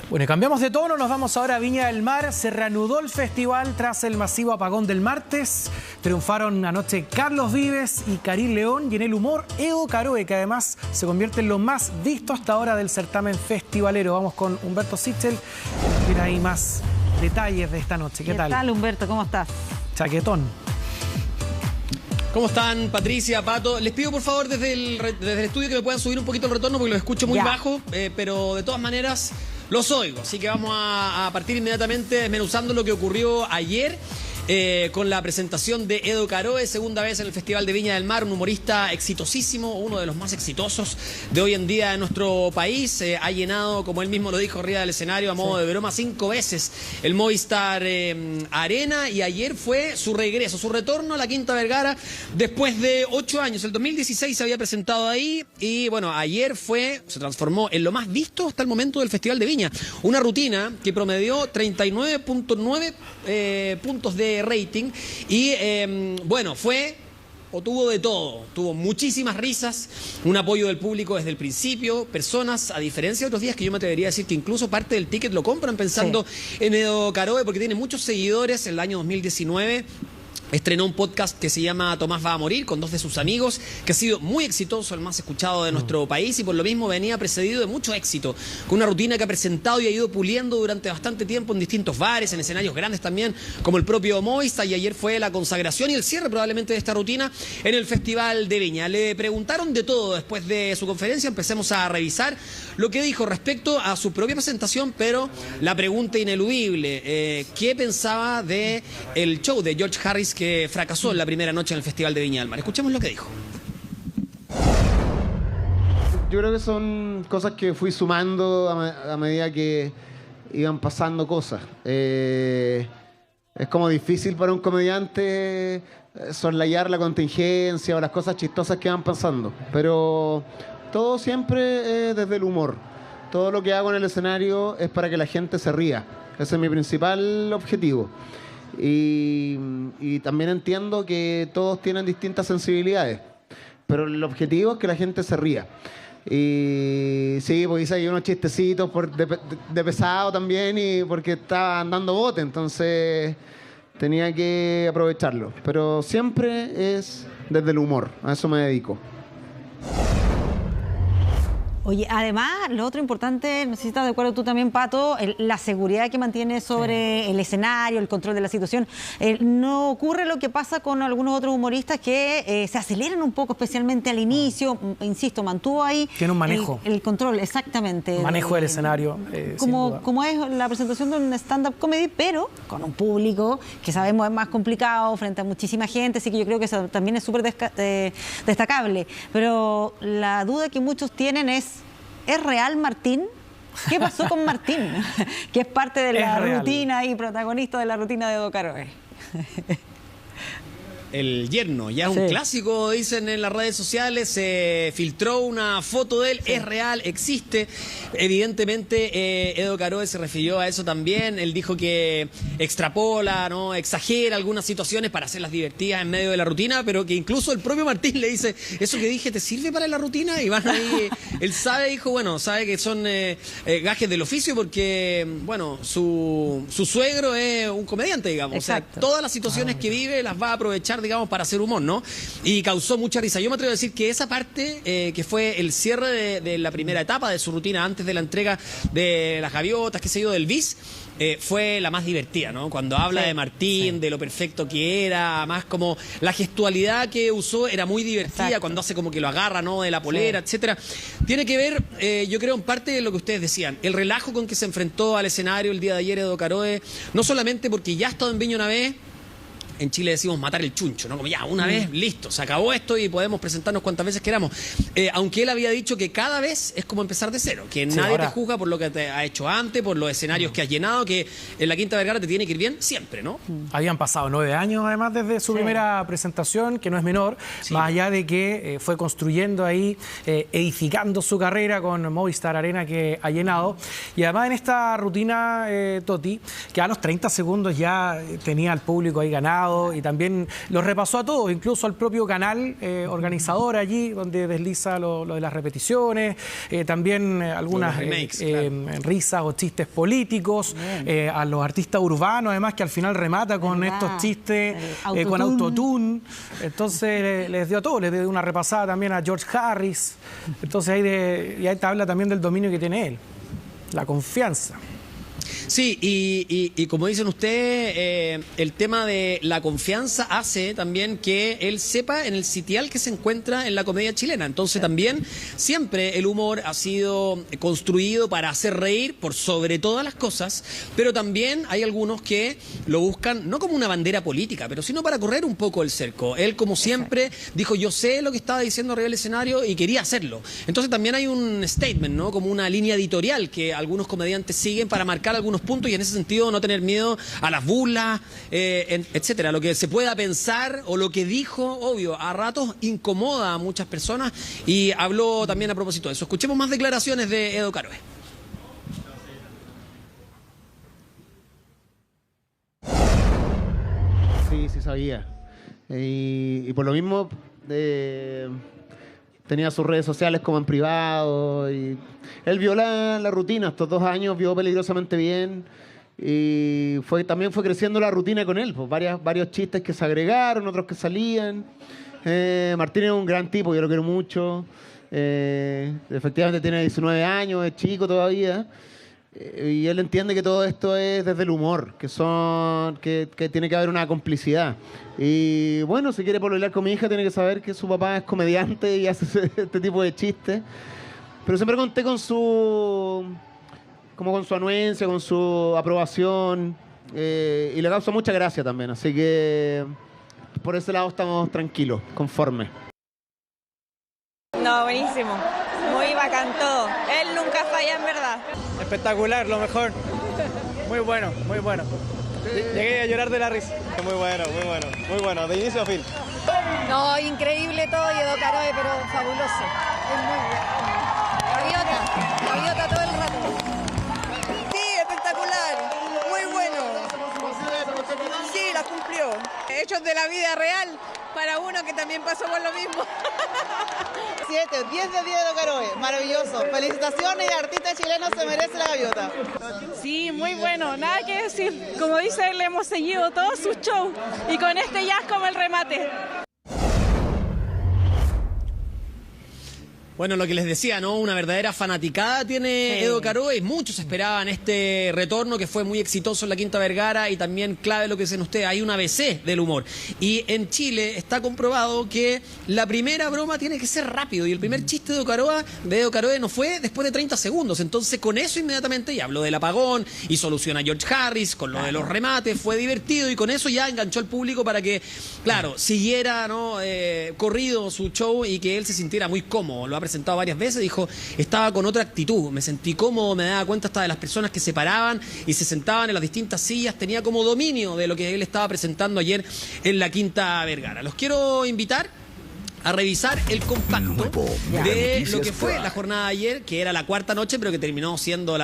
Bueno, y cambiamos de tono, nos vamos ahora a Viña del Mar. Se reanudó el festival tras el masivo apagón del martes. Triunfaron anoche Carlos Vives y Karim León, y en el humor Edo Caroe, que además se convierte en lo más visto hasta ahora del certamen festivalero. Vamos con Humberto Sichel, que tiene ahí más detalles de esta noche. ¿Qué tal? ¿Qué tal, Humberto? ¿Cómo estás? Chaquetón. ¿Cómo están, Patricia, Pato? Les pido, por favor, desde el estudio que me puedan subir un poquito el retorno porque lo escucho muy bajo, pero de todas maneras los oigo. Así que vamos a partir inmediatamente desmenuzando lo que ocurrió ayer con la presentación de Edo Caroe, segunda vez en el Festival de Viña del Mar, un humorista exitosísimo, uno de los más exitosos de hoy en día en nuestro país. Ha llenado, como él mismo lo dijo arriba del escenario, a modo de broma, 5 veces el Movistar Arena, y ayer fue su regreso, su retorno a la Quinta Vergara después de 8 años. El 2016 se había presentado ahí y bueno, ayer se transformó en lo más visto hasta el momento del Festival de Viña. Una rutina que promedió 39.9 puntos de rating y bueno, tuvo de todo, tuvo muchísimas risas, un apoyo del público desde el principio, personas, a diferencia de otros días que yo me atrevería a decir que incluso parte del ticket lo compran pensando en Edo Caroe, porque tiene muchos seguidores. En el año 2019 estrenó un podcast que se llama Tomás va a morir, con 2 de sus amigos, que ha sido muy exitoso, el más escuchado de nuestro país, y por lo mismo venía precedido de mucho éxito, con una rutina que ha presentado y ha ido puliendo durante bastante tiempo en distintos bares, en escenarios grandes también, como el propio Movistar, y ayer fue la consagración y el cierre probablemente de esta rutina en el Festival de Viña. Le preguntaron de todo después de su conferencia. Empecemos a revisar lo que dijo respecto a su propia presentación, pero la pregunta ineludible, ¿qué pensaba de el show de George Harris que fracasó en la primera noche en el Festival de Viña del Mar? Escuchemos lo que dijo. Yo creo que son cosas que fui sumando a medida que iban pasando cosas. Es como difícil para un comediante soslayar la contingencia o las cosas chistosas que van pasando, pero todo siempre desde el humor. Todo lo que hago en el escenario es para que la gente se ría. Ese es mi principal objetivo. Y también entiendo que todos tienen distintas sensibilidades, pero el objetivo es que la gente se ría. Y sí, pues hice ahí unos chistecitos de pesado también, y porque estaba andando bote, entonces tenía que aprovecharlo. Pero siempre es desde el humor, a eso me dedico. Oye, además, lo otro importante, no sé si estás de acuerdo tú también, Pato, la seguridad que mantiene sobre el escenario, el control de la situación. No ocurre lo que pasa con algunos otros humoristas que se aceleran un poco, especialmente al inicio. Insisto, mantuvo ahí... Tiene un manejo. El control, exactamente. Un manejo del escenario. Como es la presentación de un stand-up comedy, pero con un público que sabemos es más complicado, frente a muchísima gente, así que yo creo que eso también es súper destacable. Pero la duda que muchos tienen ¿es real Martín? ¿Qué pasó con Martín? Que es parte de la rutina y protagonista de la rutina de Edo Caroe. El yerno, ya es un clásico, dicen en las redes sociales. Se filtró una foto de él, es real, existe. Evidentemente, Edo Caroe se refirió a eso también. Él dijo que extrapola, ¿no? Exagera algunas situaciones para hacerlas divertidas en medio de la rutina, pero que incluso el propio Martín le dice: ¿eso que dije te sirve para la rutina? Y van ahí, él sabe, dijo, bueno, sabe que son gajes del oficio porque, bueno, su suegro es un comediante, digamos. Exacto. O sea, todas las situaciones que vive las va a aprovechar, digamos, para hacer humor, ¿no? Y causó mucha risa. Yo me atrevo a decir que esa parte, que fue el cierre de la primera etapa de su rutina antes de la entrega de las gaviotas, qué sé yo, del bis, fue la más divertida, ¿no? Cuando habla de Martín, de lo perfecto que era, más como la gestualidad que usó era muy divertida, cuando hace como que lo agarra, ¿no? De la polera, etcétera. Tiene que ver, yo creo, en parte de lo que ustedes decían, el relajo con que se enfrentó al escenario el día de ayer Edo Caroe, no solamente porque ya ha estado en Viña una vez. En Chile decimos matar el chuncho, ¿no? Como ya, una vez, listo, se acabó esto y podemos presentarnos cuantas veces queramos. Aunque él había dicho que cada vez es como empezar de cero, que nadie te juzga por lo que te ha hecho antes, por los escenarios que has llenado, que en la Quinta Vergara te tiene que ir bien siempre, ¿no? Habían pasado 9 años, además, desde su primera presentación, que no es menor, más allá de que fue construyendo ahí, edificando su carrera con Movistar Arena, que ha llenado. Y además en esta rutina, Toti, que a los 30 segundos ya tenía al público ahí ganado, invitado y también los repasó a todos, incluso al propio canal organizador allí, donde desliza lo de las repeticiones, también algunas remakes, risas o chistes políticos, a los artistas urbanos, además, que al final remata con estos chistes con autotune. Entonces les dio todo, les dio una repasada también a George Harris. Entonces ahí te habla también del dominio que tiene él, la confianza. Sí, y como dicen ustedes, el tema de la confianza hace también que él sepa en el sitial que se encuentra en la comedia chilena. Entonces también siempre el humor ha sido construido para hacer reír por sobre todas las cosas, pero también hay algunos que lo buscan no como una bandera política, pero sino para correr un poco el cerco. Él, como siempre, dijo: yo sé lo que estaba diciendo arriba del escenario y quería hacerlo. Entonces también hay un statement, ¿no? Como una línea editorial que algunos comediantes siguen para marcar algunos puntos y en ese sentido no tener miedo a las burlas, etcétera. Lo que se pueda pensar o lo que dijo, obvio, a ratos incomoda a muchas personas, y habló también a propósito de eso. Escuchemos más declaraciones de Edo Caroe. Sí sabía. Y por lo mismo tenía sus redes sociales como en privado. Y él vio la rutina estos 2 años, vio peligrosamente bien. Y también fue creciendo la rutina con él. Pues varios chistes que se agregaron, otros que salían. Martín es un gran tipo, yo lo quiero mucho. Efectivamente tiene 19 años, es chico todavía. Y él entiende que todo esto es desde el humor, que tiene que haber una complicidad. Y bueno, si quiere pololear con mi hija, tiene que saber que su papá es comediante y hace este tipo de chistes. Pero siempre conté con su anuencia, con su aprobación, y le causa mucha gracia también. Así que por ese lado estamos tranquilos, conformes. No, buenísimo. Muy bacán todo. Él nunca falla, en verdad. Espectacular, lo mejor. Muy bueno, muy bueno. Llegué a llorar de la risa. Muy bueno, de inicio a fin. No, increíble todo, y Edo Caroe, pero fabuloso. Es muy bueno. Gaviota todo el rato. Sí, espectacular. Muy bueno. Sí, la cumplió. Hechos de la vida real para uno que también pasó por lo mismo. 7, 10 de 10 Edo Caroe, maravilloso. Felicitaciones, el artista chileno se merece la gaviota. Sí, muy bueno, nada que decir. Como dice él, hemos seguido todos sus shows y con este ya es como el remate. Bueno, lo que les decía, ¿no? Una verdadera fanaticada tiene Edo Caroe. Muchos esperaban este retorno, que fue muy exitoso en la Quinta Vergara, y también clave lo que dicen ustedes, hay un ABC del humor. Y en Chile está comprobado que la primera broma tiene que ser rápido, y el primer chiste de Edo Caroe no fue después de 30 segundos. Entonces, con eso inmediatamente ya habló del apagón y soluciona a George Harris, con lo de los remates, fue divertido, y con eso ya enganchó al público para que, claro, siguiera, ¿no? Corrido su show y que él se sintiera muy cómodo. Lo ha presentado varias veces, dijo: estaba con otra actitud, me sentí cómodo, me daba cuenta hasta de las personas que se paraban y se sentaban en las distintas sillas, tenía como dominio de lo que él estaba presentando ayer en la Quinta Vergara. Los quiero invitar a revisar el compacto de lo que fue la jornada de ayer, que era la 4ª noche, pero que terminó siendo la